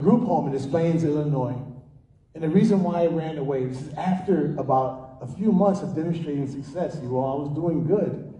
group home in Des Plaines, Illinois. And the reason why I ran away, this is after about a few months of demonstrating success, you all. I was doing good.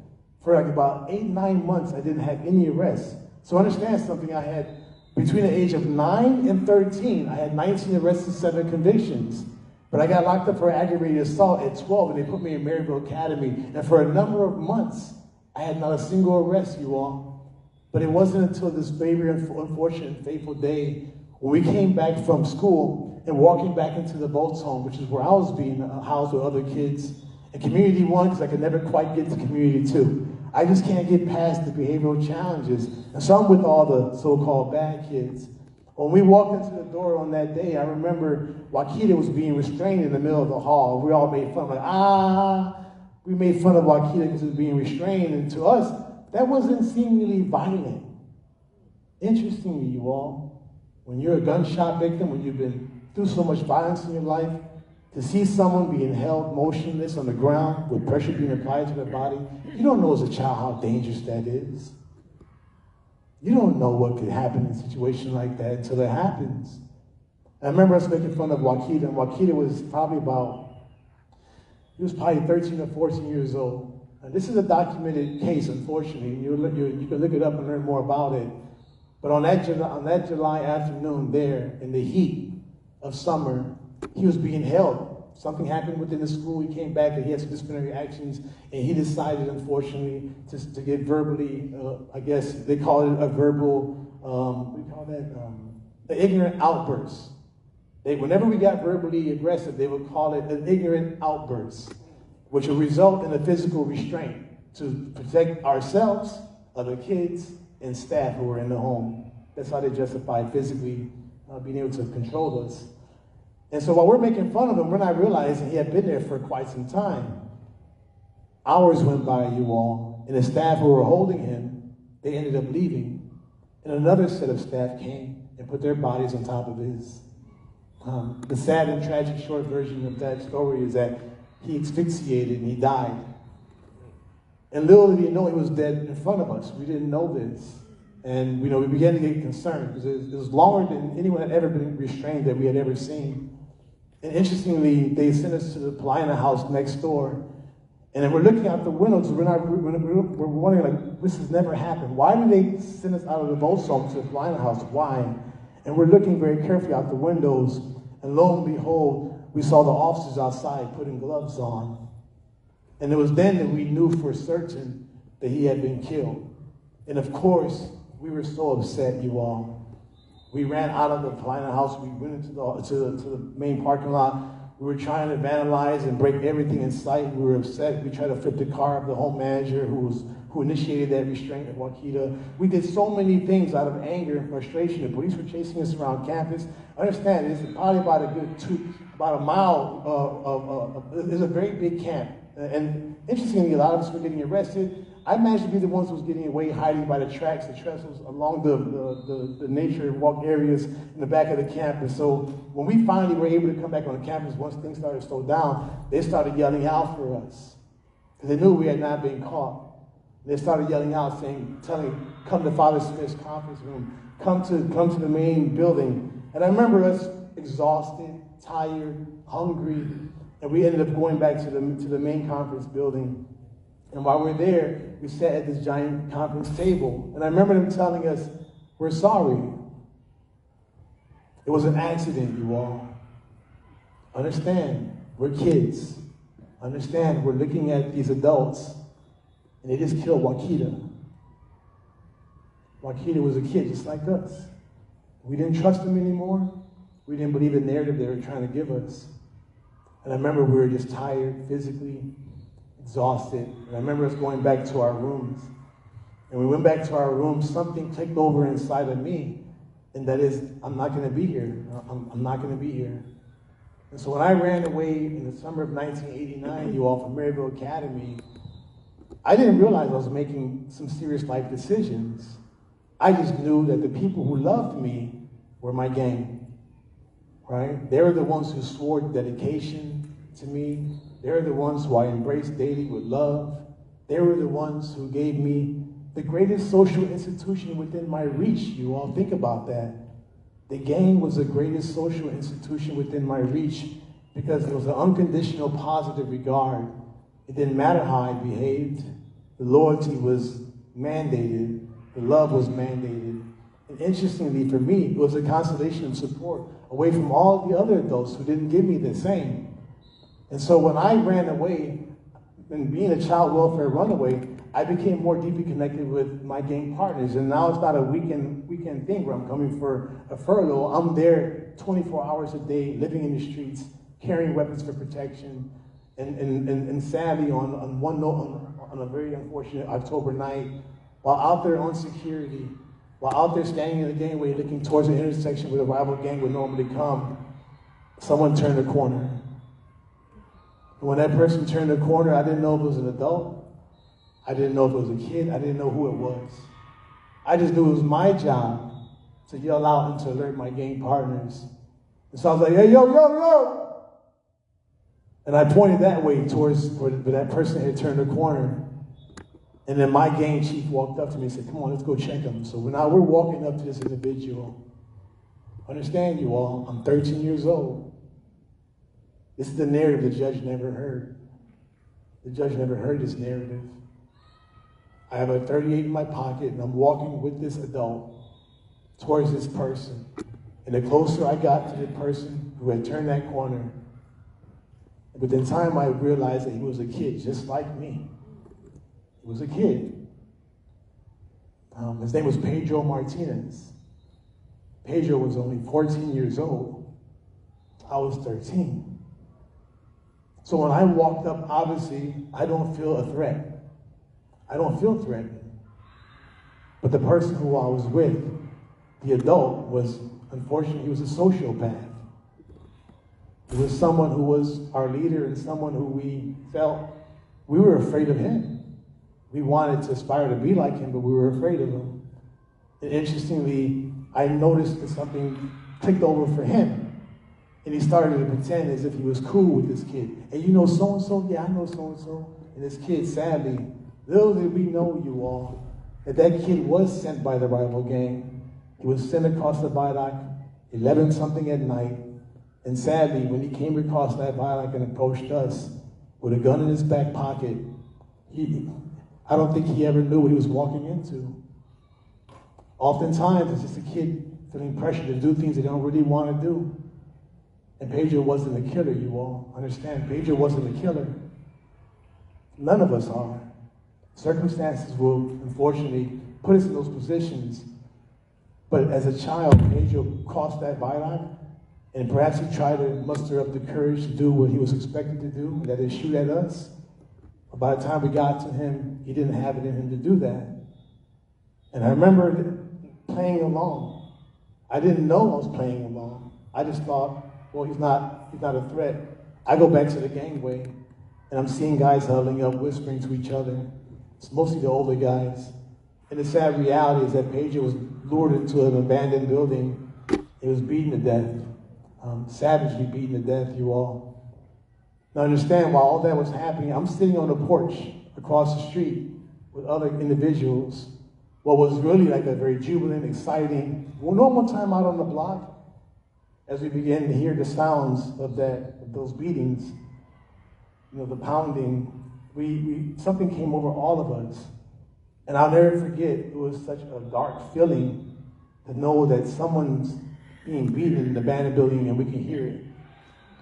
For like about 8, 9 months, I didn't have any arrests. So understand something, I had, between the age of 9 and 13, I had 19 arrests and 7 convictions. But I got locked up for aggravated assault at 12, and they put me in Maryville Academy. And for a number of months, I had not a single arrest, you all. But it wasn't until this very unfortunate and fateful day when we came back from school and walking back into the Volts home, which is where I was being housed with other kids, and Community 1, because I could never quite get to Community 2. I just can't get past the behavioral challenges. And so I'm with all the so-called bad kids. When we walked into the door on that day, I remember Wakita was being restrained in the middle of the hall. We all made fun, we made fun of Wakita because he was being restrained. And to us, that wasn't seemingly violent. Interestingly, you all, when you're a gunshot victim, when you've been through so much violence in your life, to see someone being held motionless on the ground with pressure being applied to their body, you don't know as a child how dangerous that is. You don't know what could happen in a situation like that until it happens. I remember us making fun of Wakita, and Wakita was probably 13 or 14 years old. And this is a documented case, unfortunately. You can look it up and learn more about it. But on that July afternoon there, in the heat of summer, he was being held. Something happened within the school. He came back and he had some disciplinary actions, and he decided, unfortunately, to get verbally, I guess they call it a verbal, what do you call that? An ignorant outburst. Whenever we got verbally aggressive, they would call it an ignorant outburst, which would result in a physical restraint to protect ourselves, other kids, and staff who were in the home. That's how they justified physically being able to control us. And so while we're making fun of him, we're not realizing he had been there for quite some time. Hours went by, you all, and the staff who were holding him, they ended up leaving. And another set of staff came and put their bodies on top of his. The sad and tragic short version of that story is that he asphyxiated and he died. And little did he know he was dead in front of us. We didn't know this. And we began to get concerned because it was longer than anyone had ever been restrained that we had ever seen. And interestingly, they sent us to the Polina house next door. And then we're looking out the windows, we're wondering, like, this has never happened. Why did they send us out of the Volts home to the Polina house? Why? And we're looking very carefully out the windows, and lo and behold, we saw the officers outside putting gloves on. And it was then that we knew for certain that he had been killed. And of course, we were so upset, you all. We ran out of the Polina house. We went into the main parking lot. We were trying to vandalize and break everything in sight. We were upset. We tried to flip the car of the home manager who initiated that restraint of Wakita. We did so many things out of anger and frustration. The police were chasing us around campus. Understand, it's probably about a mile it's a very big camp. And interestingly, a lot of us were getting arrested. I managed to be the ones who was getting away, hiding by the tracks, the trestles along the nature walk areas in the back of the campus. So when we finally were able to come back on the campus, once things started to slow down, they started yelling out for us because they knew we had not been caught. They started yelling out, telling, come to Father Smith's conference room, come to the main building. And I remember us exhausted, tired, hungry, and we ended up going back to the main conference building. And while we're there, we sat at this giant conference table. And I remember them telling us, we're sorry. It was an accident, you all. Understand, we're kids. Understand, we're looking at these adults, and they just killed Wakita. Wakita was a kid just like us. We didn't trust him anymore. We didn't believe the narrative they were trying to give us. And I remember we were just tired physically, exhausted. And I remember us going back to our rooms. And we went back to our rooms, something clicked over inside of me. And that is, I'm not going to be here. I'm not going to be here. And so when I ran away in the summer of 1989, you all, from Maryville Academy, I didn't realize I was making some serious life decisions. I just knew that the people who loved me were my gang. Right? They were the ones who swore dedication to me. They were the ones who I embraced daily with love. They were the ones who gave me the greatest social institution within my reach. You all think about that. The gang was the greatest social institution within my reach because it was an unconditional positive regard. It didn't matter how I behaved. The loyalty was mandated. The love was mandated. And interestingly for me, it was a constellation of support away from all the other adults who didn't give me the same. And so when I ran away, and being a child welfare runaway, I became more deeply connected with my gang partners. And now it's not a weekend thing where I'm coming for a furlough. I'm there 24 hours a day, living in the streets, carrying weapons for protection. And sadly, on one note, on a very unfortunate October night, while out there on security, while out there standing in the gangway looking towards the intersection where the rival gang would normally come, someone turned a corner. And when that person turned the corner, I didn't know if it was an adult. I didn't know if it was a kid. I didn't know who it was. I just knew it was my job to yell out and to alert my gang partners. And so I was like, hey, yo, yo, yo. And I pointed that way towards where that person had turned the corner. And then my gang chief walked up to me and said, come on, let's go check him. So now we're walking up to this individual. Understand, you all, I'm 13 years old. This is the narrative the judge never heard. The judge never heard this narrative. I have a 38 in my pocket, and I'm walking with this adult towards this person. And the closer I got to the person who had turned that corner, within time I realized that he was a kid, just like me. He was a kid. His name was Pedro Martinez. Pedro was only 14 years old. I was 13. So when I walked up, obviously, I don't feel a threat. I don't feel threatened. But the person who I was with, the adult, was, unfortunately, he was a sociopath. He was someone who was our leader and someone who we felt, we were afraid of him. We wanted to aspire to be like him, but we were afraid of him. And interestingly, I noticed that something clicked over for him. And he started to pretend as if he was cool with this kid. And you know so-and-so? Yeah, I know so-and-so. And this kid, sadly, little did we know, you all, that kid was sent by the rival gang. He was sent across the viaduct, 11-something at night. And sadly, when he came across that viaduct and approached us with a gun in his back pocket, I don't think he ever knew what he was walking into. Oftentimes, it's just a kid feeling pressure to do things they don't really want to do. And Pedro wasn't a killer, you all. Understand, Pedro wasn't a killer. None of us are. Circumstances will, unfortunately, put us in those positions. But as a child, Pedro crossed that viaduct, and perhaps he tried to muster up the courage to do what he was expected to do, and that is shoot at us. But by the time we got to him, he didn't have it in him to do that. And I remember playing along. I didn't know I was playing along. I just thought, well, he's not a threat. I go back to the gangway, and I'm seeing guys huddling up, whispering to each other. It's mostly the older guys. And the sad reality is that Pedro was lured into an abandoned building. He was beaten to death, savagely beaten to death, you all. Now understand, while all that was happening, I'm sitting on the porch across the street with other individuals. What was really like a very jubilant, exciting, normal time out on the block, as we began to hear the sounds of those beatings, the pounding, something came over all of us. And I'll never forget, it was such a dark feeling to know that someone's being beaten in the abandoned building and we can hear it.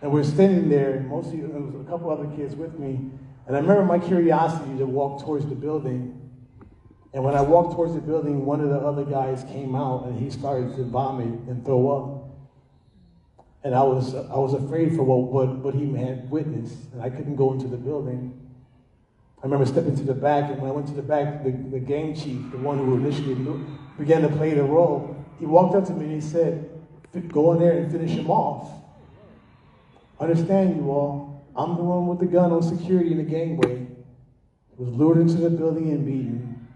And we're standing there, and mostly there was a couple other kids with me, and I remember my curiosity to walk towards the building. And when I walked towards the building, one of the other guys came out and he started to vomit and throw up. And I was afraid for what he had witnessed, and I couldn't go into the building. I remember stepping to the back, and when I went to the back, the gang chief, the one who initially began to play the role, he walked up to me and he said, go in there and finish him off. Understand, you all, I'm the one with the gun on security in the gangway. He was lured into the building and beaten,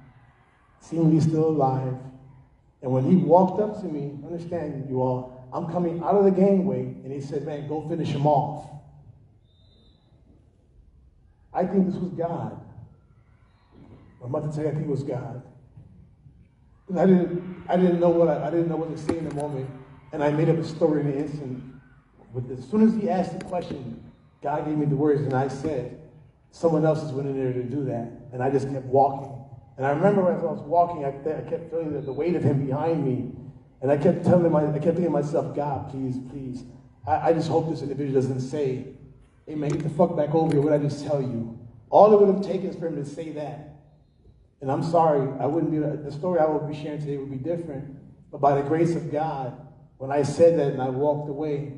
seemingly still alive. And when he walked up to me, understand, you all, I'm coming out of the gangway, and he said, man, go finish him off. I think this was God. I'm about to tell you, I think it was God. I didn't know what to say in the moment. And I made up a story in an instant. As soon as he asked the question, God gave me the words, and I said, someone else is went in there to do that. And I just kept walking. And I remember as I was walking, I kept feeling the weight of him behind me. And I kept thinking to myself, God, please, please. I just hope this individual doesn't say, hey man, get the fuck back over here, what did I just tell you? All it would have taken is for him to say that. And I'm sorry, the story I will be sharing today would be different. But by the grace of God, when I said that and I walked away,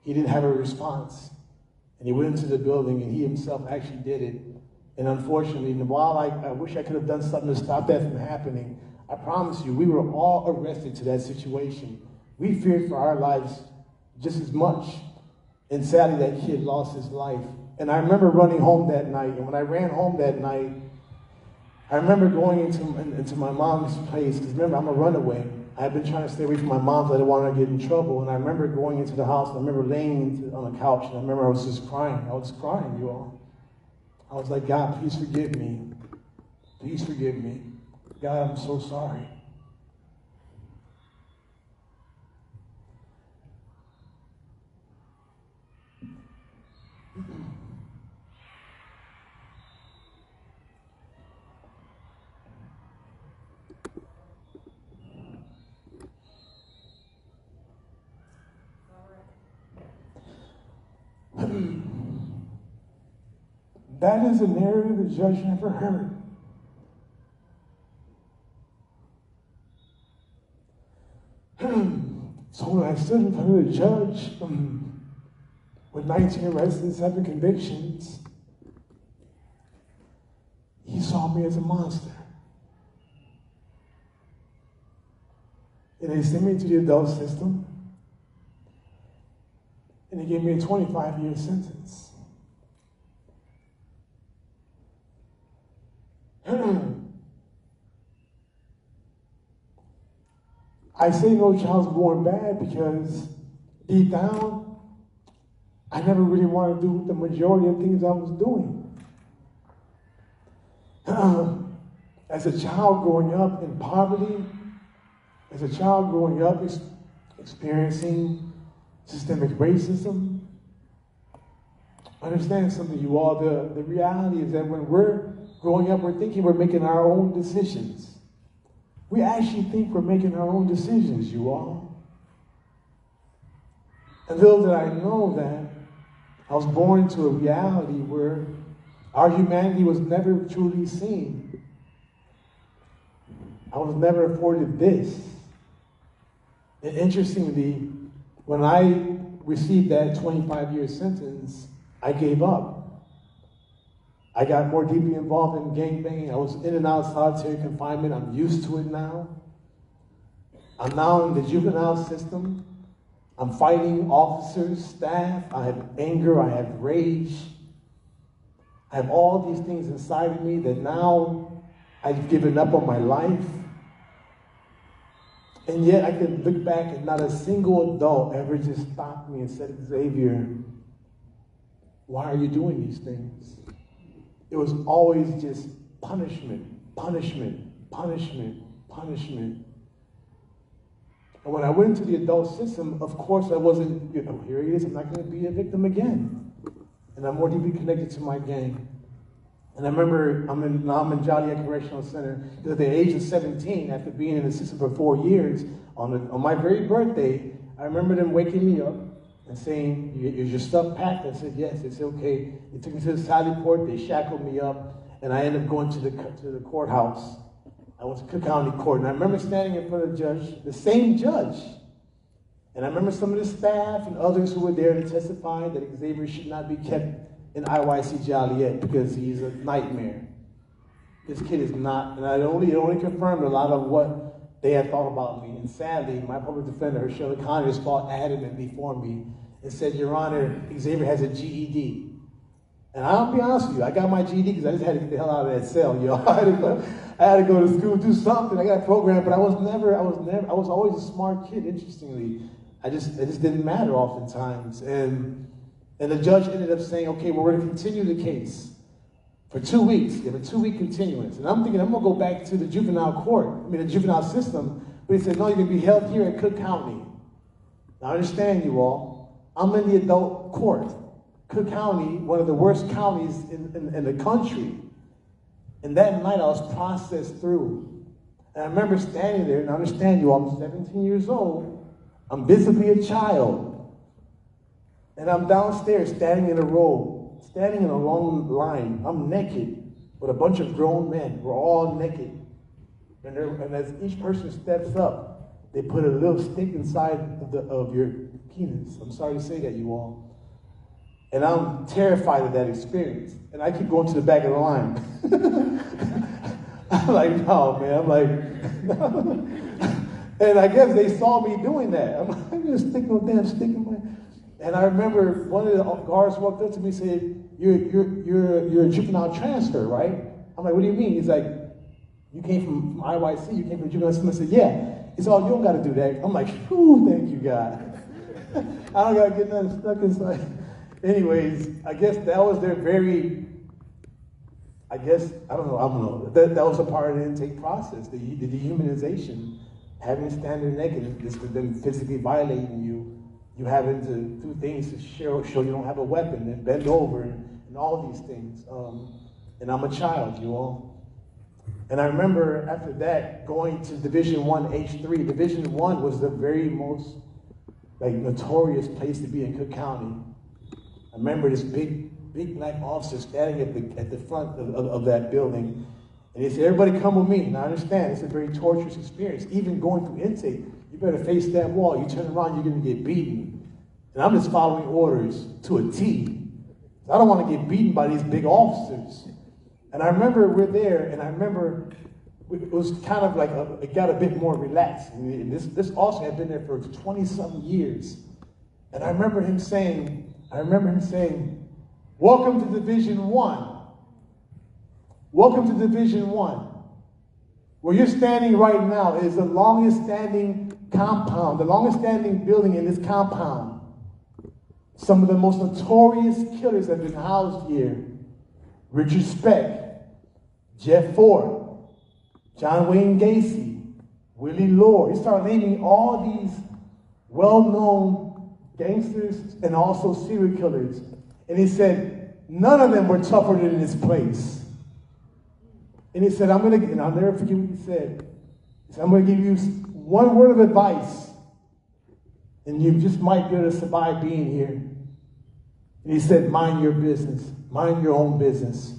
he didn't have a response. And he went into the building and he himself actually did it. And unfortunately, while I wish I could have done something to stop that from happening, I promise you, we were all arrested to that situation. We feared for our lives just as much. And sadly, that kid lost his life. And I remember running home that night. And when I ran home that night, I remember going into my mom's place. Because remember, I'm a runaway. I had been trying to stay away from my mom because I didn't want her to get in trouble. And I remember going into the house. And I remember laying on the couch. And I remember I was just crying. I was crying, you all. I was like, God, please forgive me. Please forgive me. God, I'm so sorry. That is a narrative the judge never heard. So when I stood in front of the judge with 19 arrests and 7 convictions, he saw me as a monster. And they sent me to the adult system, and he gave me a 25-year sentence. I say no child's born bad because deep down, I never really wanted to do the majority of things I was doing. As a child growing up in poverty, as a child growing up experiencing systemic racism, understand something, you all. The reality is that when we're growing up, we're thinking we're making our own decisions. We actually think we're making our own decisions, you all. And little did I know that I was born into a reality where our humanity was never truly seen. I was never afforded this. And interestingly, when I received that 25-year sentence, I gave up. I got more deeply involved in gangbanging. I was in and out of solitary confinement. I'm used to it now. I'm now in the juvenile system. I'm fighting officers, staff. I have anger. I have rage. I have all these things inside of me that now I've given up on my life. And yet I could look back and not a single adult ever just stopped me and said, Xavier, why are you doing these things? It was always just punishment, punishment, punishment, punishment. And when I went into the adult system, of course I wasn't, here it is, I'm not going to be a victim again. And I'm more deeply connected to my gang. And I remember, now I'm in Joliet Correctional Center. At the age of 17, after being in the system for 4 years, on my very birthday, I remember them waking me up and saying, is your stuff packed? I said, yes. They said, okay. They took me to the Sally Port, they shackled me up, and I ended up going to the courthouse. I went to Cook County Court, and I remember standing in front of the judge, the same judge. And I remember some of the staff and others who were there to testify that Xavier should not be kept in IYC Joliet because he's a nightmare. This kid is not, and it only confirmed a lot of what they had thought about me. And sadly, my public defender, Shirley Connors, fought adamantly for me and said, Your Honor, Xavier has a GED. And I'll be honest with you, I got my GED because I just had to get the hell out of that cell, yo. I had to go to school, do something. I got a program, but I was always a smart kid, interestingly. It just didn't matter oftentimes. And the judge ended up saying, okay, well, we're going to continue the case for 2 weeks. You have a 2-week continuance. And I'm thinking, I'm going to go back to the juvenile court, the juvenile system. But he said, no, you're going to be held here at Cook County. Now understand, you all, I'm in the adult court. Cook County, one of the worst counties in the country. And that night I was processed through. And I remember standing there, and understand, you all, I'm 17 years old. I'm visibly a child. And I'm downstairs standing in a row, standing in a long line. I'm naked with a bunch of grown men. We're all naked. And as each person steps up, they put a little stick inside of your penis. I'm sorry to say that, you all. And I'm terrified of that experience. And I keep going to the back of the line. I'm like, no, man. I'm like, and I guess they saw me doing that. I'm like, I'm going to stick no damn stick in my... And I remember one of the guards walked up to me and said, you're a juvenile transfer, right? I'm like, what do you mean? He's like, you came from IYC, you came from juvenile system. I said, yeah. He said, oh, you don't got to do that. I'm like, whew, thank you, God. I don't got to get nothing stuck inside. Anyways, I guess that was their very, I don't know. That was a part of the intake process, the dehumanization, having to stand there naked, just them physically violating you, you having to do things to show you don't have a weapon, and bend over, and all these things. And I'm a child, you all. And I remember after that going to Division 1 H3. Division 1 was the very most notorious place to be in Cook County. I remember this big black officer standing at the front of that building, and he said, everybody come with me. And I understand, it's a very torturous experience. Even going through intake, you better face that wall. You turn around, you're going to get beaten. And I'm just following orders to a T. I don't want to get beaten by these big officers. And I remember we're there, and I remember it was kind of like, it got a bit more relaxed. And this officer had been there for 20-something years. And I remember him saying, welcome to Division 1. Welcome to Division 1. Where you're standing right now is the longest standing compound, the longest standing building in this compound. Some of the most notorious killers have been housed here. Richard Speck, Jeff Ford, John Wayne Gacy, Willie Lord. He started naming all these well-known gangsters and also serial killers. And he said, none of them were tougher than this place. And he said, and I'll never forget what he said. He said, I'm going to give you one word of advice, and you just might be able to survive being here. And he said, mind your business. Mind your own business.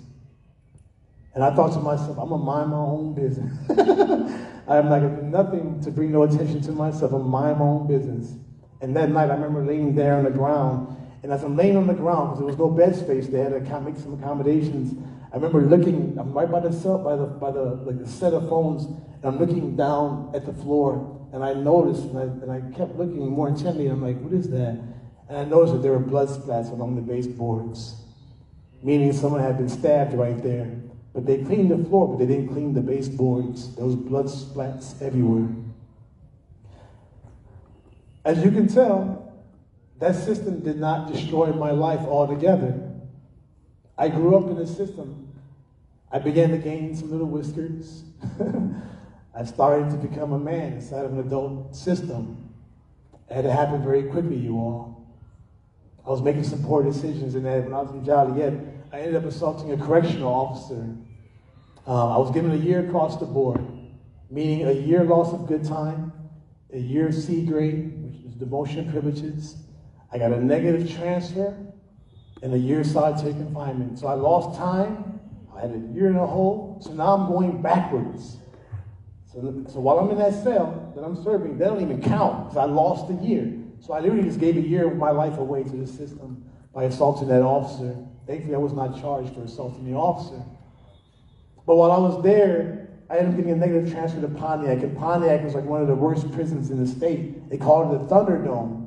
And I thought to myself, I'm going to mind my own business. I'm not going to do nothing to bring no attention to myself. I'm going to mind my own business. And that night, I remember laying there on the ground. And as I'm laying on the ground, because there was no bed space, they had to make some accommodations. I remember looking, I'm right by the cell, by the set of phones, and I'm looking down at the floor, and I noticed, and I kept looking more intently, and I'm like, what is that? And I noticed that there were blood splats along the baseboards, meaning someone had been stabbed right there. But they cleaned the floor, but they didn't clean the baseboards. There was blood splats everywhere. As you can tell, that system did not destroy my life altogether. I grew up in the system. I began to gain some little whiskers. I started to become a man inside of an adult system. It had to happen very quickly, you all. I was making some poor decisions in that. When I was in Joliet, I ended up assaulting a correctional officer. I was given a year across the board, meaning a year loss of good time, a year C grade, which is demotion privileges. I got a negative transfer, and a year solitary confinement. So I lost time. I had a year in a hole. So now I'm going backwards. So while I'm in that cell that I'm serving, they don't even count because I lost a year. So I literally just gave a year of my life away to the system by assaulting that officer. Thankfully, I was not charged for assaulting the officer. But while I was there, I ended up getting a negative transfer to Pontiac. And Pontiac was like one of the worst prisons in the state. They called it the Thunderdome.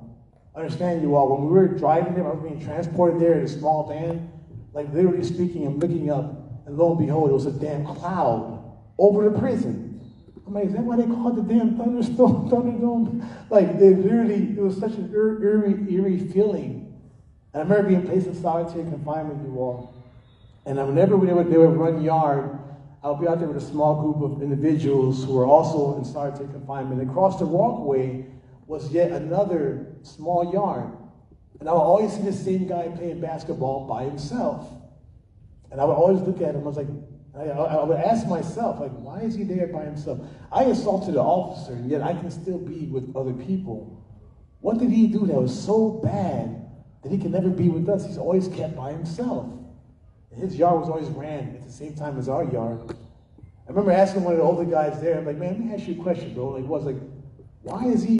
Understand, you all, when we were driving there, I was being transported there in a small van, like literally speaking and looking up, and lo and behold, it was a damn cloud over the prison. I'm like, is that why they call it the damn Thunderdome? Like, it was such an eerie feeling. And I remember being placed in solitary confinement, you all. And whenever they would run yard, I would be out there with a small group of individuals who were also in solitary confinement. Across the walkway was yet another small yard. And I would always see the same guy playing basketball by himself. And I would always look at him, I was like, I would ask myself, like, why is he there by himself? I assaulted an officer, and yet I can still be with other people. What did he do that was so bad that he could never be with us? He's always kept by himself. And his yard was always ran at the same time as our yard. I remember asking one of the older guys there, I'm like, man, let me ask you a question, bro. Like, why is he